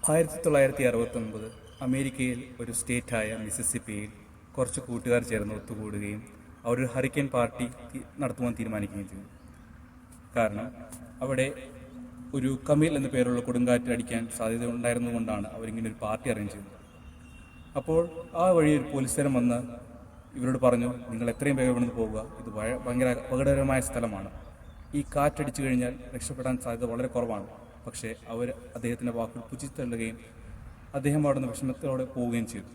1969 അമേരിക്കയിൽ ഒരു സ്റ്റേറ്റായ മിസിസിപ്പിയിൽ കുറച്ച് കൂട്ടുകാർ ചേർന്ന് ഒത്തുകൂടുകയും അവരൊരു ഹറിക്കൻ പാർട്ടി നടത്തുവാൻ തീരുമാനിക്കുകയും ചെയ്തു. കാരണം അവിടെ ഒരു കമീൽ എന്ന പേരുള്ള കൊടുങ്കാറ്റ് അടിക്കാൻ സാധ്യത ഉണ്ടായിരുന്നുകൊണ്ടാണ് അവരിങ്ങനെ ഒരു പാർട്ടി അറേഞ്ച് ചെയ്തത്. അപ്പോൾ ആ വഴി ഒരു പോലീസുകാരൻ വന്ന് ഇവരോട് പറഞ്ഞു, നിങ്ങൾ എത്രയും വേഗം ഇവിടുന്ന് പോകുക, ഇത് ഭയങ്കര അപകടകരമായ സ്ഥലമാണ്, ഈ കാറ്റടിച്ചു കഴിഞ്ഞാൽ രക്ഷപ്പെടാൻ സാധ്യത വളരെ കുറവാണ്. പക്ഷേ അവർ അദ്ദേഹത്തിൻ്റെ വാക്കുകൾ പുച്ഛിത്തള്ളുകയും അദ്ദേഹം അവിടെ നിന്ന് വിഷമത്തോടെ പോവുകയും ചെയ്തു.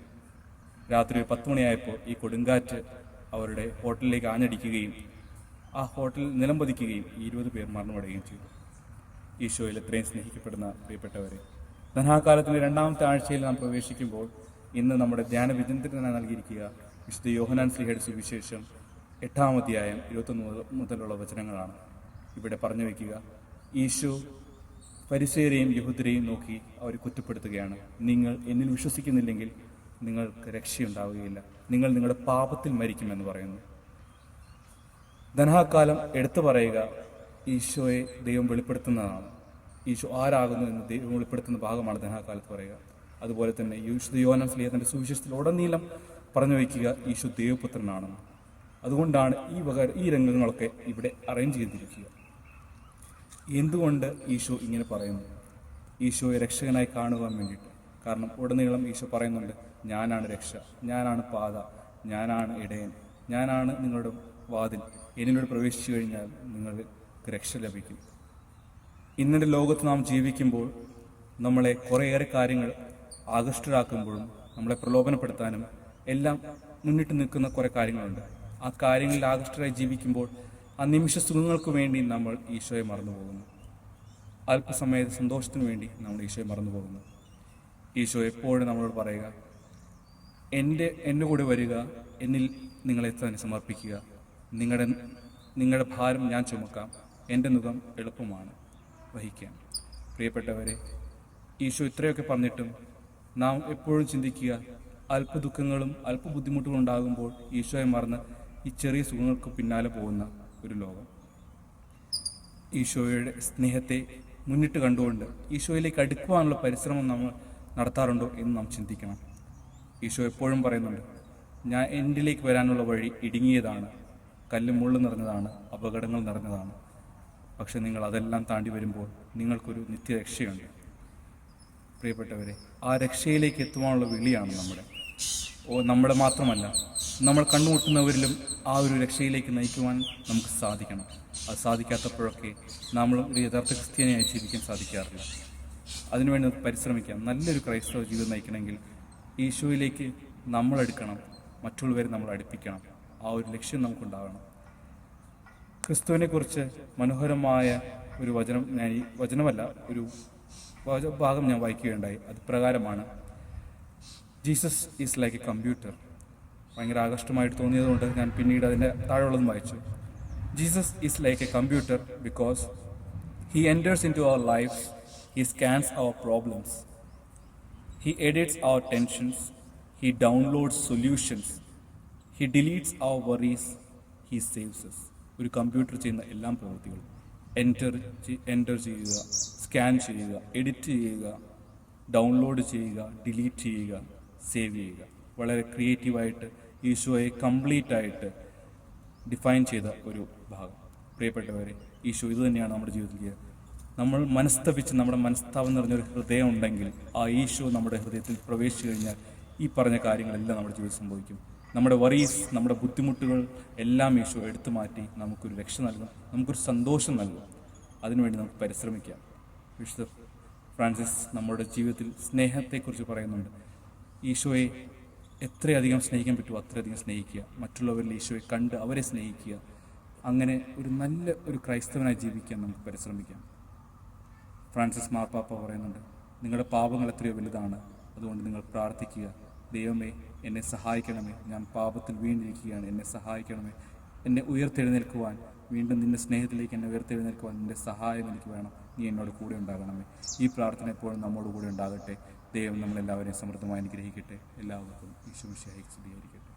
രാത്രി 10 മണിയായപ്പോൾ ഈ കൊടുങ്കാറ്റ് അവരുടെ ഹോട്ടലിലേക്ക് ആഞ്ഞടിക്കുകയും ആ ഹോട്ടൽ നിലംപതിക്കുകയും 20 പേർ മരണമടയുകയും ചെയ്തു. ഈശോയിൽ എത്രയും സ്നേഹിക്കപ്പെടുന്ന പ്രിയപ്പെട്ടവരെ, ധനാകാലത്തിൻ്റെ 2ാമത്തെ ആഴ്ചയിൽ നാം പ്രവേശിക്കുമ്പോൾ ഇന്ന് നമ്മുടെ ധ്യാനവിചിന്തനത്തിനായി നൽകിയിരിക്കുക വിശുദ്ധ യോഹന്നാൻ ശ്ലീഹയുടെ സുവിശേഷം 8-ാം അധ്യായം 21 മുതലുള്ള വചനങ്ങളാണ്. ഇവിടെ പറഞ്ഞു വയ്ക്കുക, ഈശോ ഫരിസേയരെയും യഹൂദരെയും നോക്കി അവർ കുറ്റപ്പെടുത്തുകയാണ്. നിങ്ങൾ എന്നിൽ വിശ്വസിക്കുന്നില്ലെങ്കിൽ നിങ്ങൾക്ക് രക്ഷയുണ്ടാവുകയില്ല, നിങ്ങൾ നിങ്ങളുടെ പാപത്തിൽ മരിക്കുമെന്ന് പറയുന്നു. ധനാകാലം എടുത്തു പറയുക ഈശോയെ ദൈവം വെളിപ്പെടുത്തുന്നതാണ്. ഈശോ ആരാകുന്നു എന്ന് ദൈവം വെളിപ്പെടുത്തുന്ന ഭാഗമാണ് ധനാകാലത്ത് പറയുക. അതുപോലെ തന്നെ വിശുദ്ധ യോഹന്നാൻ ശ്ലീഹയുടെ സുവിശേഷത്തിൽ ഉടനീളം പറഞ്ഞു വയ്ക്കുക ഈശോ ദൈവപുത്രനാണെന്ന്. അതുകൊണ്ടാണ് ഈ രംഗങ്ങളൊക്കെ ഇവിടെ അറേഞ്ച് ചെയ്തിരിക്കുക. എന്തുകൊണ്ട് ഈശോ ഇങ്ങനെ പറയുന്നു? ഈശോയെ രക്ഷകനായി കാണുവാൻ വേണ്ടിയിട്ട്. കാരണം ഉടനീളം ഈശോ പറയുന്നുണ്ട്, ഞാനാണ് രക്ഷ, ഞാനാണ് പാത, ഞാനാണ് ഇടയൻ, ഞാനാണ് നിങ്ങളുടെ വാതിൽ, എന്നിലൂടെ പ്രവേശിച്ചു കഴിഞ്ഞാൽ നിങ്ങൾക്ക് രക്ഷ ലഭിക്കും. ഇന്നത്തെ ലോകത്ത് നാം ജീവിക്കുമ്പോൾ നമ്മളെ കുറേയേറെ കാര്യങ്ങൾ ആകൃഷ്ടരാക്കുമ്പോഴും നമ്മളെ പ്രലോഭനപ്പെടുത്താനും എല്ലാം മുന്നിട്ട് നിൽക്കുന്ന കുറേ കാര്യങ്ങളുണ്ട്. ആ കാര്യങ്ങളിൽ ആകൃഷ്ടരായി ജീവിക്കുമ്പോൾ ആ നിമിഷ സുഖങ്ങൾക്ക് വേണ്ടി നമ്മൾ ഈശോയെ മറന്നുപോകുന്നു. അല്പസമയ സന്തോഷത്തിന് വേണ്ടി നമ്മൾ ഈശോയെ മറന്നുപോകുന്നു. ഈശോ എപ്പോഴും നമ്മളോട് പറയുക, എൻ്റെ കൂടെ വരിക, എന്നിൽ നിങ്ങളെ തന്നെ സമർപ്പിക്കുക, നിങ്ങളുടെ ഭാരം ഞാൻ ചുമക്കാം, എൻ്റെ നുകം എളുപ്പമാണ് വഹിക്കാം. പ്രിയപ്പെട്ടവരെ, ഈശോ ഇത്രയൊക്കെ പറഞ്ഞിട്ടും നാം എപ്പോഴും ചിന്തിക്കുക, അല്പ ദുഃഖങ്ങളും അല്പ ബുദ്ധിമുട്ടുകളും ഉണ്ടാകുമ്പോൾ ഈശോയെ മറന്ന് ഈ ചെറിയ സുഖങ്ങൾക്ക് പിന്നാലെ പോകുന്ന ഒരു ലോകം. ഈശോയുടെ സ്നേഹത്തെ മുന്നിട്ട് കണ്ടുകൊണ്ട് ഈശോയിലേക്ക് അടുക്കുവാനുള്ള പരിശ്രമം നമ്മൾ നടത്താറുണ്ടോ എന്ന് നാം ചിന്തിക്കണം. ഈശോ എപ്പോഴും പറയുന്നുണ്ട്, എന്നിലേക്ക് വരാനുള്ള വഴി ഇടുങ്ങിയതാണ്, കല്ലും മുള്ളും നിറഞ്ഞതാണ്, അപകടങ്ങൾ നിറഞ്ഞതാണ്. പക്ഷെ നിങ്ങൾ അതെല്ലാം താണ്ടി വരുമ്പോൾ നിങ്ങൾക്കൊരു നിത്യരക്ഷയുണ്ട്. പ്രിയപ്പെട്ടവരെ, ആ രക്ഷയിലേക്ക് എത്തുവാനുള്ള വിളിയാണ് നമ്മുടെ മാത്രമല്ല, നമ്മൾ കണ്ടുമുട്ടുന്നവരിലും ആ ഒരു രക്ഷയിലേക്ക് നയിക്കുവാൻ നമുക്ക് സാധിക്കണം. അത് സാധിക്കാത്തപ്പോഴൊക്കെ നമ്മൾ ഒരു യഥാർത്ഥ ക്രിസ്ത്യാനിയായി ജീവിക്കാൻ സാധിക്കാറില്ല. അതിനുവേണ്ടി നമുക്ക് പരിശ്രമിക്കാം. നല്ലൊരു ക്രൈസ്തവ ജീവിതം നയിക്കണമെങ്കിൽ ഈശോയിലേക്ക് നമ്മൾ അടുക്കണം, മറ്റുള്ളവരെ നമ്മൾ അടുപ്പിക്കണം. ആ ഒരു ലക്ഷ്യം നമുക്കുണ്ടാകണം. ക്രിസ്തുവിനെക്കുറിച്ച് മനോഹരമായ ഒരു ഒരു ഭാഗം ഞാൻ വായിക്കുകയുണ്ടായി. അത് പ്രകാരമാണ്, Jesus is like a computer. ഭയങ്കര ആകർഷ്ടമായിട്ട് തോന്നിയതുകൊണ്ട് ഞാൻ പിന്നീട് അതിൻ്റെ താഴെയുള്ളതും വായിച്ചു. Jesus is like a computer because he enters in to our life, he scans our problems, he edits our tensions, he downloads solutions, he deletes our worries, he saves us. ഒരു computer ചെയ്യുന്ന എല്ലാ പ്രവൃത്തികളും enter ചെയ്യുക, scan ചെയ്യുക, edit ചെയ്യുക, download ചെയ്യുക, delete ചെയ്യുക, save ചെയ്യുക. വളരെ ക്രിയേറ്റീവായിട്ട് ഈശോയെ കംപ്ലീറ്റായിട്ട് ഡിഫൈൻ ചെയ്ത ഒരു ഭാഗം. പ്രിയപ്പെട്ടവരെ, ഈശോ ഇത് തന്നെയാണ് നമ്മുടെ ജീവിതത്തിൽ. നമ്മൾ മനസ്തപിച്ച് നമ്മുടെ മനസ്താപം നിറഞ്ഞൊരു ഹൃദയം ഉണ്ടെങ്കിൽ ആ ഈശോ നമ്മുടെ ഹൃദയത്തിൽ പ്രവേശിച്ചു കഴിഞ്ഞാൽ ഈ പറഞ്ഞ കാര്യങ്ങളെല്ലാം നമ്മുടെ ജീവിതത്തിൽ സംഭവിക്കും. നമ്മുടെ വറീസ്, നമ്മുടെ ബുദ്ധിമുട്ടുകൾ എല്ലാം ഈശോ എടുത്തു മാറ്റി നമുക്കൊരു രക്ഷ നൽകും, നമുക്കൊരു സന്തോഷം നൽകും. അതിനുവേണ്ടി നമുക്ക് പരിശ്രമിക്കാം. വിശുദ്ധ ഫ്രാൻസിസ് നമ്മുടെ ജീവിതത്തിൽ സ്നേഹത്തെക്കുറിച്ച് പറയുന്നുണ്ട്. ഈശോയെ എത്രയധികം സ്നേഹിക്കാൻ പറ്റുമോ അത്രയധികം സ്നേഹിക്കുക, മറ്റുള്ളവരിൽ ഈശോയെ കണ്ട് അവരെ സ്നേഹിക്കുക. അങ്ങനെ ഒരു നല്ല ഒരു ക്രൈസ്തവനായി ജീവിക്കാൻ നമുക്ക് പരിശ്രമിക്കാം. ഫ്രാൻസിസ് മാർപ്പാപ്പ പറയുന്നുണ്ട്, നിങ്ങളുടെ പാപങ്ങൾ എത്രയോ വലുതാണ്, അതുകൊണ്ട് നിങ്ങൾ പ്രാർത്ഥിക്കുക, ദൈവമേ എന്നെ സഹായിക്കണമേ, ഞാൻ പാപത്തിൽ വീണിരിക്കുകയാണ്, എന്നെ സഹായിക്കണമേ, എന്നെ ഉയർത്തെഴുന്നേൽക്കുവാൻ, വീണ്ടും നിന്റെ സ്നേഹത്തിലേക്ക് എന്നെ ഉയർത്തെഴുന്നേൽക്കുവാൻ നിന്റെ സഹായം എനിക്ക് വേണം, നീ എന്നോട് കൂടെ ഉണ്ടാകണമേ. ഈ പ്രാർത്ഥന എപ്പോഴും നമ്മോട് കൂടെ ഉണ്ടാകട്ടെ. ദൈവം നമ്മളെല്ലാവരെയും സമൃദ്ധമായി അനുഗ്രഹിക്കട്ടെ. എല്ലാവർക്കും ഈശോ മിശിഹായ്ക്ക് സ്തുതിയായിരിക്കട്ടെ.